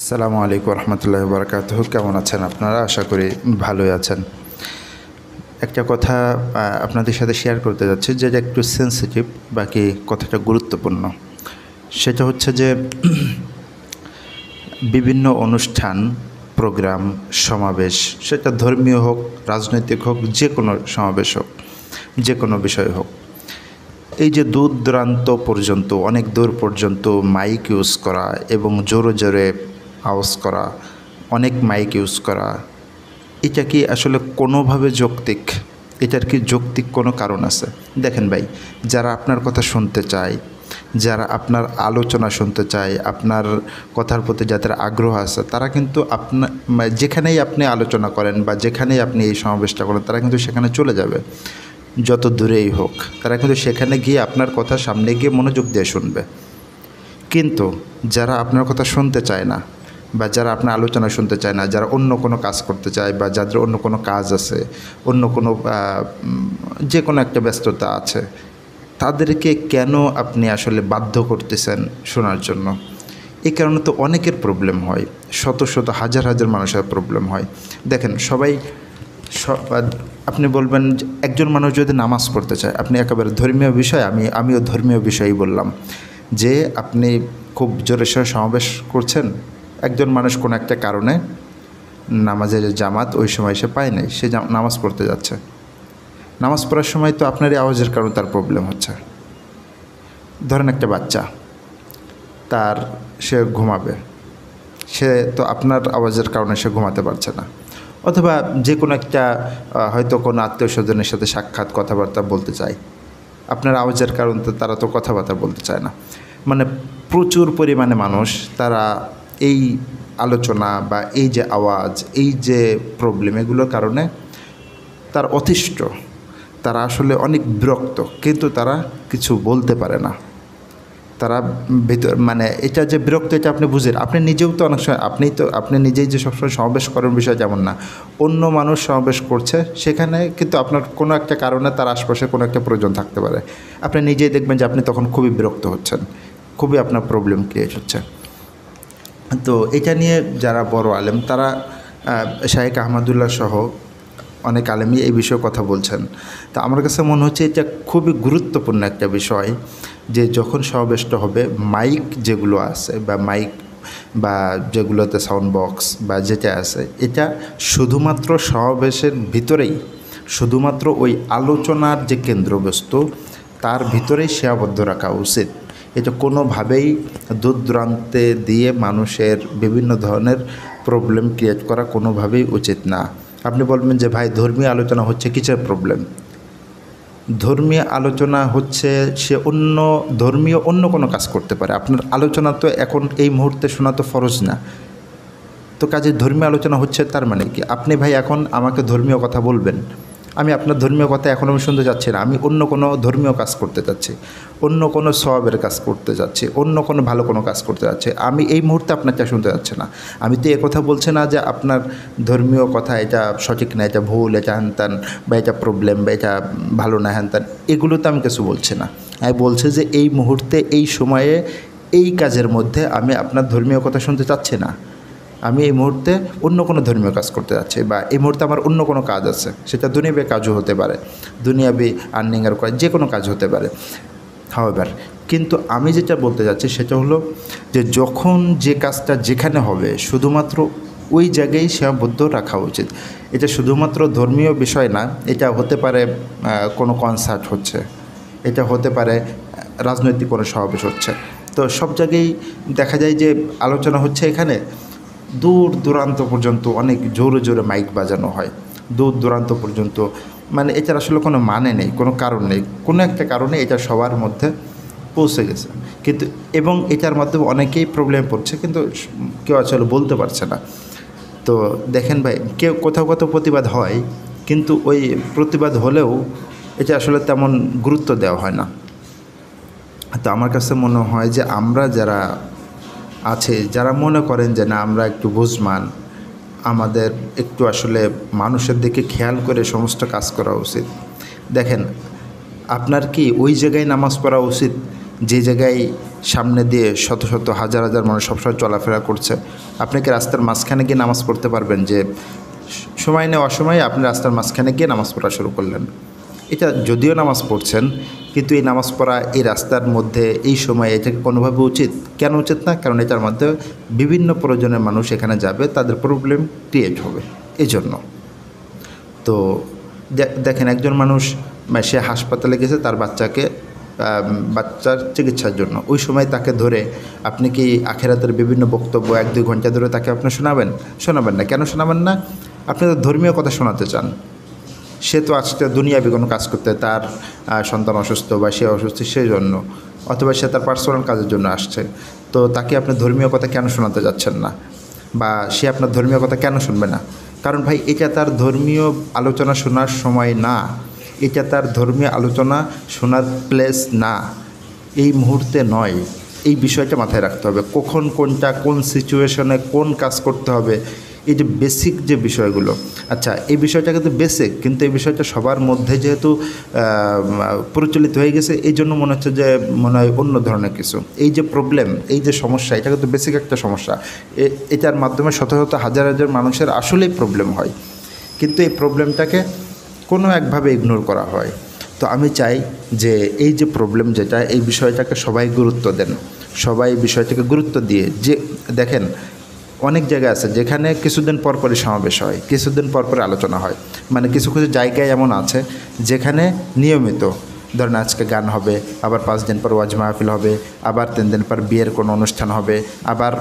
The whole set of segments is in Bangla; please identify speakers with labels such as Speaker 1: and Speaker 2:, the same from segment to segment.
Speaker 1: আসসালামু আলাইকুম রহমতুল্লাহি বারাকাতুহু। কেমন আছেন আপনারা? আশা করি ভালোই আছেন। একটা কথা আপনাদের সাথে শেয়ার করতে যাচ্ছি, যেটা একটু সেন্সিটিভ, বাকি কথাটা গুরুত্বপূর্ণ। সেটা হচ্ছে যে বিভিন্ন অনুষ্ঠান, প্রোগ্রাম, সমাবেশ, সেটা ধর্মীয় হোক, রাজনৈতিক হোক, যে কোনো সমাবেশ হোক, যে কোনো বিষয় হোক, এই যে দূর দূরান্ত পর্যন্ত, অনেক দূর পর্যন্ত মাইক ইউজ করা এবং জোরে জোরে আওয়াজ করা, অনেক মাইক ইউজ করা, এটা কি আসলে কোনোভাবে যৌক্তিক? এটার কি যৌক্তিক কোনো কারণ আছে? দেখেন ভাই, যারা আপনার কথা শুনতে চায়, যারা আপনার আলোচনা শুনতে চায়, আপনার কথার প্রতি যাদের আগ্রহ আছে, তারা কিন্তু আপনার যেখানেই আপনি আলোচনা করেন বা যেখানেই আপনি এই সমাবেশটা করেন, তারা কিন্তু সেখানে চলে যাবে, যত দূরেই হোক। তারা কিন্তু সেখানে গিয়ে আপনার কথা সামনে গিয়ে মনোযোগ দিয়ে শুনবে। কিন্তু যারা আপনার কথা শুনতে চায় না, বা যারা আপনার আলোচনা শুনতে চায় না, যারা অন্য কোনো কাজ করতে চায়, বা যাদের অন্য কোনো কাজ আছে, অন্য কোনো যে কোনো একটা ব্যস্ততা আছে, তাদেরকে কেন আপনি আসলে বাধ্য করতেছেন শোনার জন্য? এই কারণে তো অনেকের প্রবলেম হয়, শত শত হাজার হাজার মানুষের প্রবলেম হয়। দেখেন, সবাই আপনি বলবেন একজন মানুষ যদি নামাজ পড়তে চায়, আপনি একেবারে ধর্মীয় বিষয়, আমিও ধর্মীয় বিষয়ই বললাম, যে আপনি খুব জোরে সোরে সমাবেশ করছেন, একজন মানুষ কোনো একটা কারণে নামাজের জামাত ওই সময় সে পায় নাই, সে নামাজ পড়তে যাচ্ছে। নামাজ পড়ার সময় তো আপনার এই আওয়াজের কারণে তার প্রবলেম হচ্ছে। ধরেন একটা বাচ্চা, সে ঘুমাবে, সে তো আপনার আওয়াজের কারণে সে ঘুমাতে পারছে না। অথবা যে কোনো একটা হয়তো কোনো আত্মীয় স্বজনের সাথে সাক্ষাৎ কথাবার্তা বলতে চায়, আপনার আওয়াজের কারণে তো তারা তো কথাবার্তা বলতে চায় না। মানে প্রচুর পরিমাণে মানুষ তারা এই আলোচনা বা এই যে আওয়াজ, এই যে প্রবলেম, এগুলোর কারণে তার অতিষ্ঠ, তারা আসলে অনেক বিরক্ত, কিন্তু তারা কিছু বলতে পারে না। তারা মানে এটা যে বিরক্ত, এটা আপনি বুঝেন। আপনি নিজেও তো অনেক সময় আপনি নিজেই যে সবসময় সমাবেশ করার বিষয় যেমন না, অন্য মানুষ সমাবেশ করছে, সেখানে কিন্তু আপনার কোনো একটা কারণে তার আশপাশে কোনো একটা প্রয়োজন থাকতে পারে। আপনি নিজেই দেখবেন যে আপনি তখন খুবই বিরক্ত হচ্ছেন, খুবই আপনার প্রবলেম ক্রিয়েট হচ্ছে। তো এটা নিয়ে যারা বড় আলেম, তারা শাহেখ আহমদুল্লাহ সহ অনেক আলেমই এই বিষয়ে কথা বলছেন। তো আমার কাছে মনে হচ্ছে এটা খুবই গুরুত্বপূর্ণ একটা বিষয়, যে যখন সমাবেশটা হবে, মাইক যেগুলো আছে বা মাইক বা যেগুলোতে সাউন্ড বক্স বা যেটা আছে, এটা শুধুমাত্র সমাবেশের ভিতরেই, শুধুমাত্র ওই আলোচনার যে কেন্দ্রবস্তু, তার ভিতরেই সীমাবদ্ধ রাখা উচিত। এটা কোনোভাবেই দূর দূরান্তে দিয়ে মানুষের বিভিন্ন ধরনের প্রবলেম ক্রিয়েট করা কোনোভাবেই উচিত না। আপনি বলবেন যে ভাই, ধর্মীয় আলোচনা হচ্ছে কিসের প্রবলেম? ধর্মীয় আলোচনা হচ্ছে, সে অন্য কোনো কাজ করতে পারে। আপনার আলোচনা তো এখন এই মুহূর্তে শোনা তো ফরজ না। তো কাজে ধর্মীয় আলোচনা হচ্ছে, তার মানে কি আপনি ভাই এখন আমাকে ধর্মীয় কথা বলবেন, আমি আপনার ধর্মীয় কথা এখন আমি শুনতে যাচ্ছি না, আমি অন্য কোনো ধর্মীয় কাজ করতে যাচ্ছি, অন্য কোনো সওয়াবের কাজ করতে যাচ্ছি, অন্য কোনো ভালো কোনো কাজ করতে যাচ্ছি, আমি এই মুহূর্তে আপনারটা শুনতে যাচ্ছি না। আমি তো কথা বলছি না যে আপনার ধর্মীয় কথা এটা সঠিক না, এটা ভুল, এটা হ্যানত্যান, বা এটা প্রবলেম, বা এটা ভালো না হ্যানত্যান, এগুলো তো আমি কিছু বলছি না। আমি বলছি যে এই মুহূর্তে, এই সময়ে, এই কাজের মধ্যে আমি আপনার ধর্মীয় কথা শুনতে চাচ্ছি না। আমি এই মুহূর্তে অন্য কোনো ধর্মীয় কাজ করতে যাচ্ছি, বা এই মুহূর্তে আমার অন্য কোনো কাজ আছে, সেটা দুনিয়াবি কাজও হতে পারে, দুনিয়াবি আর্নিংয়ের কাজ, যে কোনো কাজ হতে পারে। হাওয়েভার, কিন্তু আমি যেটা বলতে যাচ্ছি সেটা হলো যে যখন যে কাজটা যেখানে হবে, শুধুমাত্র ওই জায়গায় সীমাবদ্ধ রাখা উচিত। এটা শুধুমাত্র ধর্মীয় বিষয় না, এটা হতে পারে কোনো কনসার্ট হচ্ছে, এটা হতে পারে রাজনৈতিক কোনো সমাবেশ হচ্ছে। তো সব জায়গায় দেখা যায় যে আলোচনা হচ্ছে, এখানে দূর দূরান্ত পর্যন্ত অনেক জোরে জোরে মাইক বাজানো হয়, দূর দূরান্ত পর্যন্ত। মানে এটার আসলে কোনো মানে নেই, কোনো কারণ নেই, কোনো একটা কারণে এটা সবার মধ্যে পৌঁছে গেছে। কিন্তু এবং এটার মাধ্যমে অনেকেই প্রবলেম পড়ছে, কিন্তু কেউ আসলে বলতে পারছে না। তো দেখেন ভাই, কোথাও কোথাও প্রতিবাদ হয়, কিন্তু ওই প্রতিবাদ হলেও এটা আসলে তেমন গুরুত্ব দেওয়া হয় না। তো আমার কাছে মনে হয় যে আমরা যারা আছে, যারা মনে করেন যে না, আমরা একটু বুঝমান, আমাদের একটু আসলে মানুষের দিকে খেয়াল করে সমস্ত কাজ করা উচিত। দেখেন, আপনার কি ওই জায়গায় নামাজ পড়া উচিত যে জায়গায় সামনে দিয়ে শত শত হাজার হাজার মানুষ সবসময় চলাফেরা করছে, আপনি কি রাস্তার মাঝখানে গিয়ে নামাজ পড়তে পারবেন? যে সময় নেই অসময়ে আপনি রাস্তার মাঝখানে গিয়ে নামাজ পড়া শুরু করলেন। এটা যদিও নামাজ পড়ছেন, কিন্তু এই নামাজ পড়া এই রাস্তার মধ্যে এই সময় এটাকে কোনোভাবে উচিত? কেন উচিত না? কারণ এটার মধ্যে বিভিন্ন প্রয়োজনের মানুষ এখানে যাবে, তাদের প্রবলেম ক্রিয়েট হবে এই জন্য। তো দেখেন, একজন মানুষ সে হাসপাতালে গেছে তার বাচ্চার চিকিৎসার জন্য, ওই সময় তাকে ধরে আপনি কি আখেরাতের বিভিন্ন বক্তব্য 1-2 ঘন্টা ধরে তাকে আপনি শোনাবেন না? কেন শোনাবেন না? আপনি তো ধর্মীয় কথা শোনাতে চান। সে তো আজকে দুনিয়াবি কোনো কাজ করতে, তার সন্তান অসুস্থ বা সে অসুস্থ সেই জন্য, অথবা সে তার পার্সোনাল কাজের জন্য আসছে। তো তাকে আপনি ধর্মীয় কথা কেন শোনাতে যাচ্ছেন না? বা সে আপনার ধর্মীয় কথা কেন শুনবে না? কারণ ভাই, এটা তার ধর্মীয় আলোচনা শোনার সময় না, এটা তার ধর্মীয় আলোচনা শোনার প্লেস না, এই মুহূর্তে নয়। এই বিষয়টা মাথায় রাখতে হবে, কখন কোনটা, কোন সিচুয়েশনে কোন কাজ করতে হবে, এই যে বেসিক যে বিষয়গুলো। আচ্ছা, এই বিষয়টা কিন্তু বেসিক, কিন্তু এই বিষয়টা সবার মধ্যে যেহেতু প্রচলিত হয়ে গেছে, এই জন্য মনে হচ্ছে যে মনে হয় অন্য ধরনের কিছু। এই যে প্রবলেম, এই যে সমস্যা, এটা কিন্তু বেসিক একটা সমস্যা। এটার মাধ্যমে শত শত হাজার হাজার মানুষের আসলেই প্রবলেম হয়, কিন্তু এই প্রবলেমটাকে কোনো একভাবে ইগনোর করা হয়। তো আমি চাই যে এই যে প্রবলেম যেটা, এই বিষয়টাকে সবাই গুরুত্ব দেন, সবাই বিষয়টাকে গুরুত্ব দিয়ে, যে দেখেন অনেক জায়গা আছে যেখানে কিছুদিন পরপরই সমাবেশ হয়, কিছুদিন পরপরই আলোচনা হয়, মানে কিছু কিছু জায়গায় এমন আছে যেখানে নিয়মিত, ধরেন আজকে গান হবে, আবার 5 দিন পর ওয়াজ মাহফিল হবে, আবার 3 দিন পর বিয়ের কোনো অনুষ্ঠান হবে, আবার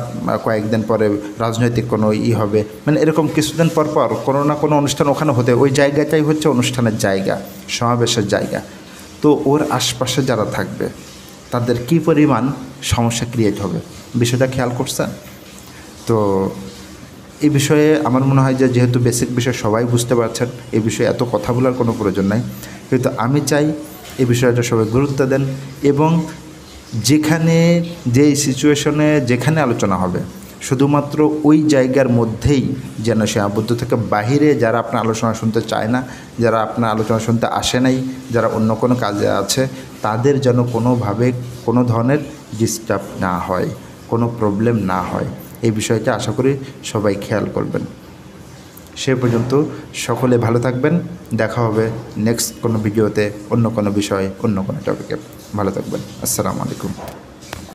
Speaker 1: কয়েকদিন পরে রাজনৈতিক কোনো হবে, মানে এরকম কিছুদিন পর পর কোনো না কোনো অনুষ্ঠান ওখানে হতে, ওই জায়গাটাই হচ্ছে অনুষ্ঠানের জায়গা, সমাবেশের জায়গা। তো ওর আশপাশে যারা থাকবে তাদের কী পরিমাণ সমস্যা ক্রিয়েট হবে, বিষয়টা খেয়াল করছেন? তো এই বিষয়ে আমার মনে হয় যে যেহেতু বেসিক বিষয় সবাই বুঝতে পারছেন, এই বিষয়ে এত কথা বলার কোনো প্রয়োজন নাই, কিন্তু আমি চাই এই বিষয়টা সবাই গুরুত্ব দেন, এবং যেখানে যেই সিচুয়েশনে যেখানে আলোচনা হবে শুধুমাত্র ওই জায়গার মধ্যেই যেন সে আবদ্ধ থেকে, বাহিরে যারা আপনার আলোচনা শুনতে চায় না, যারা আপনার আলোচনা শুনতে আসে নাই, যারা অন্য কোনো কাজে আছে, তাদের যেন কোনোভাবে কোনো ধরনের ডিস্টার্ব না হয়, কোনো প্রবলেম না হয়। এই বিষয়টা আশা করি সবাই খেয়াল করবেন। সে পর্যন্ত সকলে ভালো থাকবেন, দেখা হবে নেক্সট কোনো ভিডিওতে, অন্য কোনো বিষয়ে, অন্য কোনো টপিকে। ভালো থাকবেন। আসসালামু আলাইকুম।